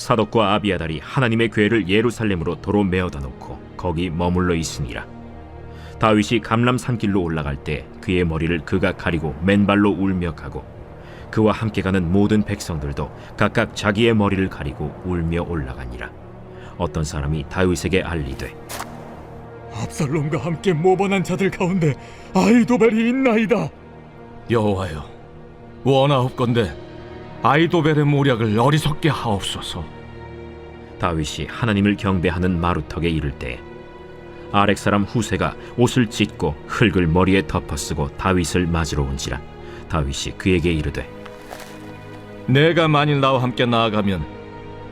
사독과 아비아달이 하나님의 궤를 예루살렘으로 도로 메어다 놓고 거기 머물러 있으니라. 다윗이 감람 산길로 올라갈 때 그의 머리를 그가 가리고 맨발로 울며 가고, 그와 함께 가는 모든 백성들도 각각 자기의 머리를 가리고 울며 올라가니라. 어떤 사람이 다윗에게 알리되, 압살롬과 함께 모반한 자들 가운데 아히도벨이 있나이다. 여호와여, 원하옵건대 아히도벨의 모략을 어리석게 하옵소서. 다윗이 하나님을 경배하는 마루턱에 이를 때 아렉 사람 후세가 옷을 찢고 흙을 머리에 덮어쓰고 다윗을 맞으러 온지라. 다윗이 그에게 이르되, 내가 만일 나와 함께 나아가면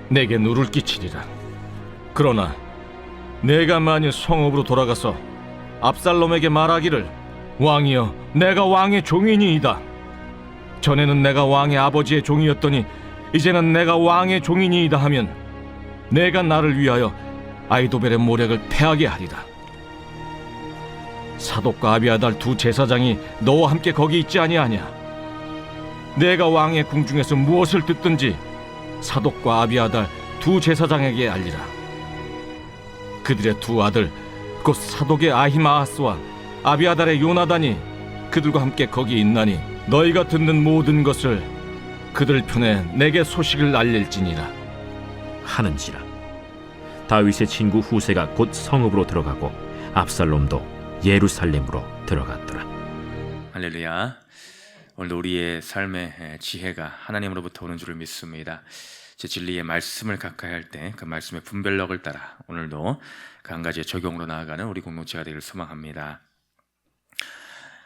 내게 누를 끼치리라. 그러나 내가 만일 성읍으로 돌아가서 압살롬에게 말하기를, 왕이여, 내가 왕의 종이니이다. 전에는 내가 왕의 아버지의 종이었더니 이제는 내가 왕의 종이니이다 하면 내가 나를 위하여 아히도벨의 모략을 패하게 하리라. 사독과 아비아달 두 제사장이 너와 함께 거기 있지 아니하냐? 내가 왕의 궁중에서 무엇을 듣든지 사독과 아비아달 두 제사장에게 알리라. 그들의 두 아들 곧 사독의 아히마아스와 아비아달의 요나단이 그들과 함께 거기 있나니 너희가 듣는 모든 것을 그들 편에 내게 소식을 알릴지니라 하는지라. 다윗의 친구 후세가 곧 성읍으로 들어가고 압살롬도 예루살렘으로 들어갔더라. 할렐루야. 오늘도 우리의 삶의 지혜가 하나님으로부터 오는 줄을 믿습니다. 제 진리의 말씀을 가까이 할 때 그 말씀의 분별력을 따라 오늘도 그 한 가지의 적용으로 나아가는 우리 공동체가 되기를 소망합니다.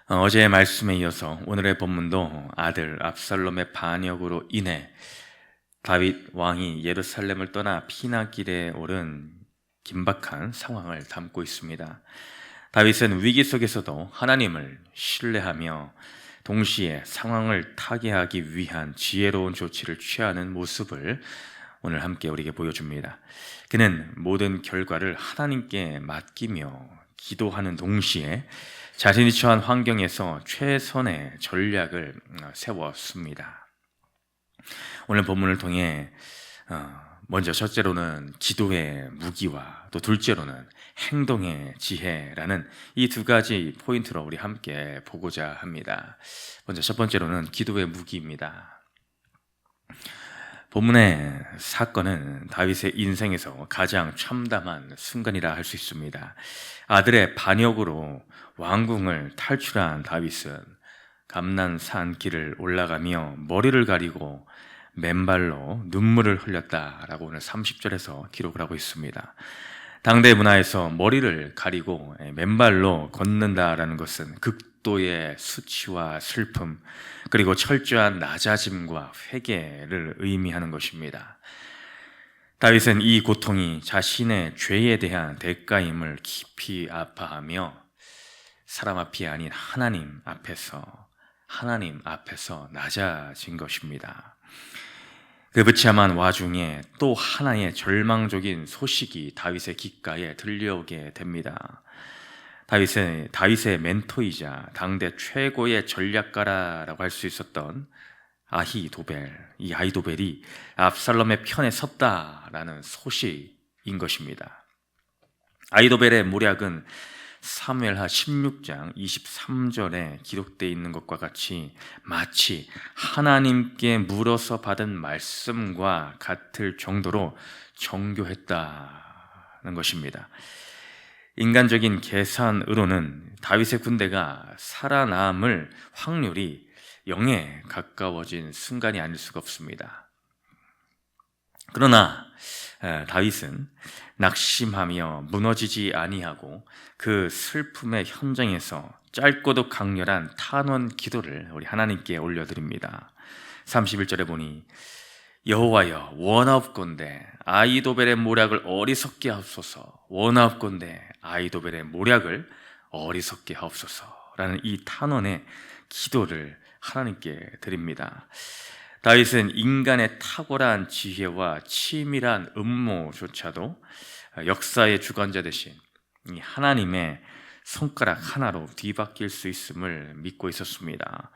어제의 말씀에 이어서 오늘의 본문도 아들 압살롬의 반역으로 인해 다윗 왕이 예루살렘을 떠나 피난길에 오른 긴박한 상황을 담고 있습니다. 다윗은 위기 속에서도 하나님을 신뢰하며 동시에 상황을 타개하기 위한 지혜로운 조치를 취하는 모습을 오늘 함께 우리에게 보여줍니다. 그는 모든 결과를 하나님께 맡기며 기도하는 동시에 자신이 처한 환경에서 최선의 전략을 세웠습니다. 오늘 본문을 통해 먼저 첫째로는 기도의 무기와 또 둘째로는 행동의 지혜라는 이 두 가지 포인트로 우리 함께 보고자 합니다. 먼저 첫 번째로는 기도의 무기입니다. 본문의 사건은 다윗의 인생에서 가장 참담한 순간이라 할 수 있습니다. 아들의 반역으로 왕궁을 탈출한 다윗은 감난산 길을 올라가며 머리를 가리고 맨발로 눈물을 흘렸다라고 오늘 30절에서 기록을 하고 있습니다. 당대 문화에서 머리를 가리고 맨발로 걷는다라는 것은 극도의 수치와 슬픔, 그리고 철저한 낮아짐과 회개를 의미하는 것입니다. 다윗은 이 고통이 자신의 죄에 대한 대가임을 깊이 아파하며 사람 앞이 아닌 하나님 앞에서 낮아진 것입니다. 그 비참한 와중에 또 하나의 절망적인 소식이 다윗의 귓가에 들려오게 됩니다. 다윗의 멘토이자 당대 최고의 전략가라고 할 수 있었던 아히도벨이 압살롬의 편에 섰다라는 소식인 것입니다. 아히도벨의 모략은 사무엘하 16장 23절에 기록되어 있는 것과 같이 마치 하나님께 물어서 받은 말씀과 같을 정도로 정교했다는 것입니다. 인간적인 계산으로는 다윗의 군대가 살아남을 확률이 0에 가까워진 순간이 아닐 수가 없습니다. 그러나 다윗은 낙심하며 무너지지 아니하고 그 슬픔의 현장에서 짧고도 강렬한 탄원 기도를 우리 하나님께 올려드립니다. 31절에 보니 여호와여 원하옵건대 아히도벨의 모략을 어리석게 하옵소서, 원하옵건대 아히도벨의 모략을 어리석게 하옵소서라는 이 탄원의 기도를 하나님께 드립니다. 다윗은 인간의 탁월한 지혜와 치밀한 음모조차도 역사의 주관자 되신 이 하나님의 손가락 하나로 뒤바뀔 수 있음을 믿고 있었습니다.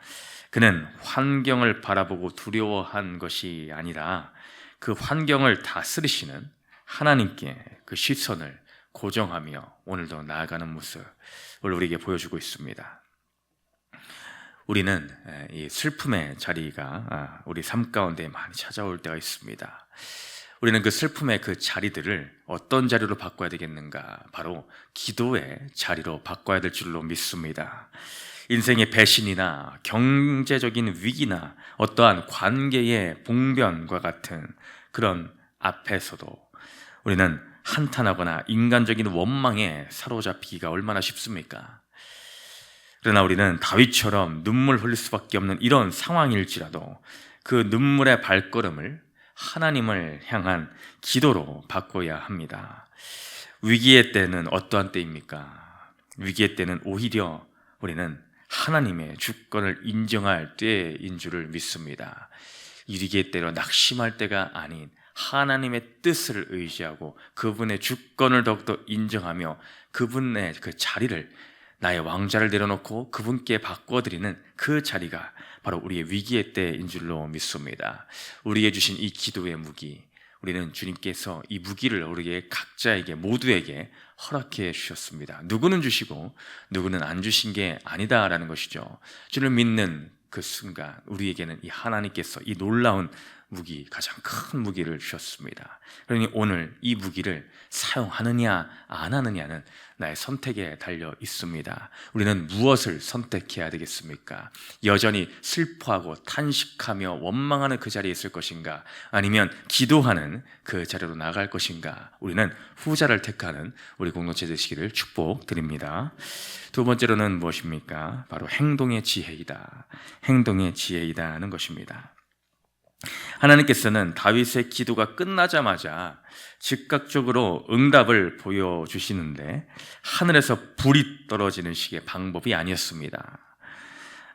그는 환경을 바라보고 두려워한 것이 아니라 그 환경을 다스리시는 하나님께 그 시선을 고정하며 오늘도 나아가는 모습을 우리에게 보여주고 있습니다. 우리는 이 슬픔의 자리가 우리 삶 가운데 많이 찾아올 때가 있습니다. 우리는 그 슬픔의 그 자리들을 어떤 자리로 바꿔야 되겠는가? 바로 기도의 자리로 바꿔야 될 줄로 믿습니다. 인생의 배신이나 경제적인 위기나 어떠한 관계의 봉변과 같은 그런 앞에서도 우리는 한탄하거나 인간적인 원망에 사로잡히기가 얼마나 쉽습니까? 그러나 우리는 다윗처럼 눈물 흘릴 수밖에 없는 이런 상황일지라도 그 눈물의 발걸음을 하나님을 향한 기도로 바꿔야 합니다. 위기의 때는 어떠한 때입니까? 위기의 때는 오히려 우리는 하나님의 주권을 인정할 때인 줄을 믿습니다. 이 위기의 때로 낙심할 때가 아닌 하나님의 뜻을 의지하고 그분의 주권을 더욱더 인정하며 그분의 그 자리를, 나의 왕자를 내려놓고 그분께 바꿔드리는 그 자리가 바로 우리의 위기의 때인 줄로 믿습니다. 우리에게 주신 이 기도의 무기, 우리는 주님께서 이 무기를 우리에게 각자에게 모두에게 허락해 주셨습니다. 누구는 주시고 누구는 안 주신 게 아니다라는 것이죠. 주를 믿는 그 순간 우리에게는 이 하나님께서 이 놀라운 무기, 가장 큰 무기를 주셨습니다. 그러니 오늘 이 무기를 사용하느냐 안 하느냐는 나의 선택에 달려 있습니다. 우리는 무엇을 선택해야 되겠습니까? 여전히 슬퍼하고 탄식하며 원망하는 그 자리에 있을 것인가? 아니면 기도하는 그 자리로 나갈 것인가? 우리는 후자를 택하는 우리 공동체 되시기를 축복드립니다. 두 번째로는 무엇입니까? 바로 행동의 지혜이다. 행동의 지혜이다 하는 것입니다. 하나님께서는 다윗의 기도가 끝나자마자 즉각적으로 응답을 보여주시는데 하늘에서 불이 떨어지는 식의 방법이 아니었습니다.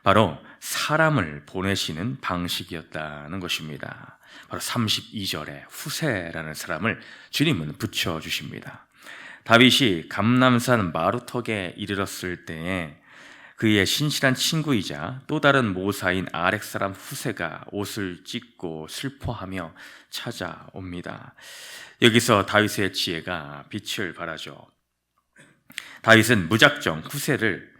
바로 사람을 보내시는 방식이었다는 것입니다. 바로 32절에 후세라는 사람을 주님은 붙여주십니다. 다윗이 감람산 마루턱에 이르렀을 때에 그의 신실한 친구이자 또 다른 모사인 아렉 사람 후세가 옷을 찢고 슬퍼하며 찾아옵니다. 여기서 다윗의 지혜가 빛을 발하죠. 다윗은 무작정 후세를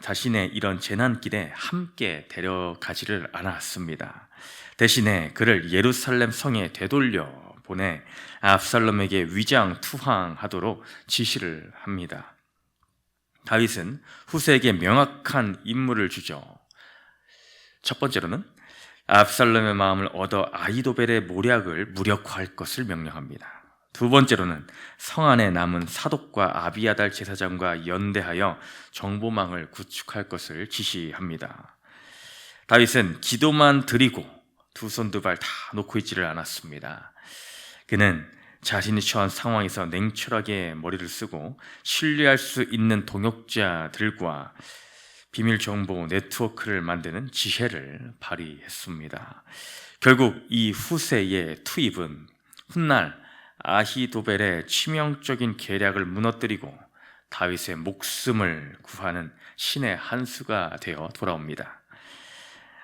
자신의 이런 재난길에 함께 데려가지를 않았습니다. 대신에 그를 예루살렘 성에 되돌려 보내 압살롬에게 위장 투항하도록 지시를 합니다. 다윗은 후세에게 명확한 임무를 주죠. 첫 번째로는 압살롬의 마음을 얻어 아히도벨의 모략을 무력화할 것을 명령합니다. 두 번째로는 성 안에 남은 사독과 아비아달 제사장과 연대하여 정보망을 구축할 것을 지시합니다. 다윗은 기도만 드리고 두 손 두 발 다 놓고 있지를 않았습니다. 그는 자신이 처한 상황에서 냉철하게 머리를 쓰고 신뢰할 수 있는 동역자들과 비밀 정보 네트워크를 만드는 지혜를 발휘했습니다. 결국 이 후세의 투입은 훗날 아히도벨의 치명적인 계략을 무너뜨리고 다윗의 목숨을 구하는 신의 한 수가 되어 돌아옵니다.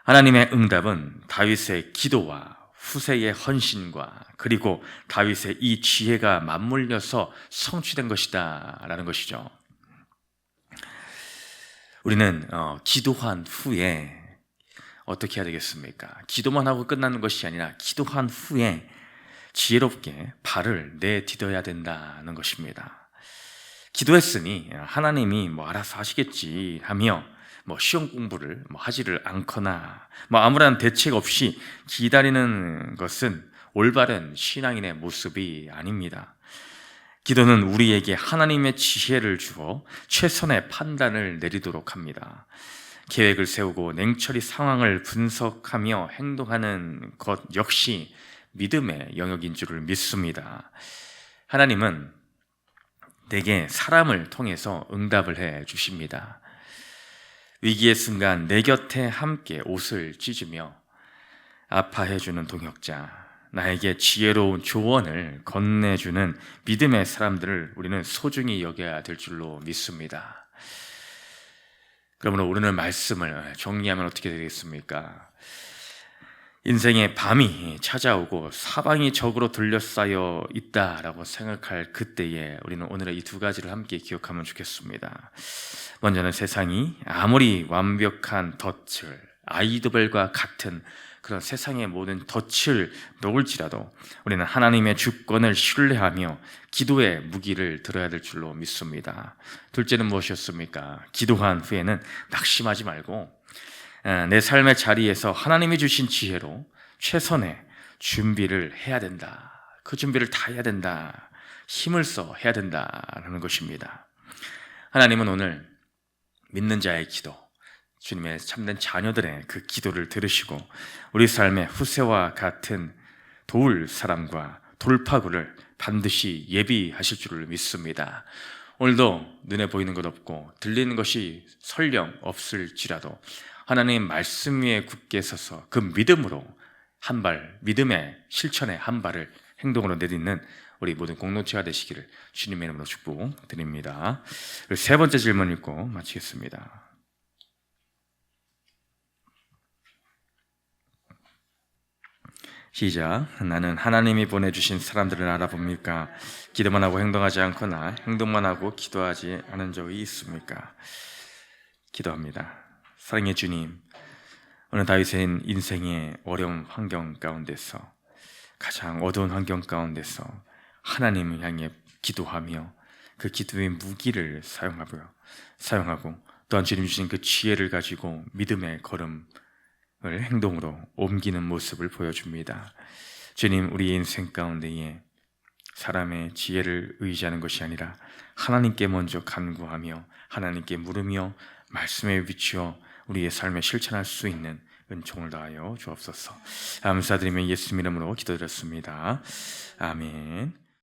하나님의 응답은 다윗의 기도와 후세의 헌신과 그리고 다윗의 이 지혜가 맞물려서 성취된 것이다 라는 것이죠. 우리는 기도한 후에 어떻게 해야 되겠습니까? 기도만 하고 끝나는 것이 아니라 기도한 후에 지혜롭게 발을 내디뎌야 된다는 것입니다. 기도했으니 하나님이 알아서 하시겠지 하며 시험 공부를 하지를 않거나 아무런 대책 없이 기다리는 것은 올바른 신앙인의 모습이 아닙니다. 기도는 우리에게 하나님의 지혜를 주어 최선의 판단을 내리도록 합니다. 계획을 세우고 냉철히 상황을 분석하며 행동하는 것 역시 믿음의 영역인 줄을 믿습니다. 하나님은 내게 사람을 통해서 응답을 해 주십니다. 위기의 순간 내 곁에 함께 옷을 찢으며 아파해주는 동역자, 나에게 지혜로운 조언을 건네주는 믿음의 사람들을 우리는 소중히 여겨야 될 줄로 믿습니다. 그러므로 오늘 말씀을 정리하면 어떻게 되겠습니까? 인생의 밤이 찾아오고 사방이 적으로 둘러싸여 있다라고 생각할 그때에 우리는 오늘의 이 두 가지를 함께 기억하면 좋겠습니다. 먼저는 세상이 아무리 완벽한 덫을, 아이도벨과 같은 그런 세상의 모든 덫을 놓을지라도 우리는 하나님의 주권을 신뢰하며 기도의 무기를 들어야 될 줄로 믿습니다. 둘째는 무엇이었습니까? 기도한 후에는 낙심하지 말고 내 삶의 자리에서 하나님이 주신 지혜로 최선의 준비를 해야 된다. 그 준비를 다 해야 된다. 힘을 써 해야 된다라는 것입니다. 하나님은 오늘 믿는 자의 기도, 주님의 참된 자녀들의 그 기도를 들으시고 우리 삶의 후세와 같은 도울 사람과 돌파구를 반드시 예비하실 줄을 믿습니다. 오늘도 눈에 보이는 것 없고 들리는 것이 설령 없을지라도 하나님 말씀 위에 굳게 서서 그 믿음으로 한 발, 믿음의 실천의 한 발을 행동으로 내딛는 우리 모든 공동체가 되시기를 주님의 이름으로 축복드립니다. 세 번째 질문 읽고 마치겠습니다. 시작. 나는 하나님이 보내주신 사람들을 알아봅니까? 기도만 하고 행동하지 않거나 행동만 하고 기도하지 않은 적이 있습니까? 기도합니다. 사랑의 주님, 오늘 다윗의 인생의 어려운 환경 가운데서, 가장 어두운 환경 가운데서 하나님을 향해 기도하며 그 기도의 무기를 사용하고 또한 주님 주신 그 지혜를 가지고 믿음의 걸음을 행동으로 옮기는 모습을 보여줍니다. 주님, 우리의 인생 가운데에 사람의 지혜를 의지하는 것이 아니라 하나님께 먼저 간구하며 하나님께 물으며 말씀에 비추어 우리의 삶에 실천할 수 있는 은총을 다하여 주옵소서. 감사드리며 예수 이름으로 기도드렸습니다. 아멘.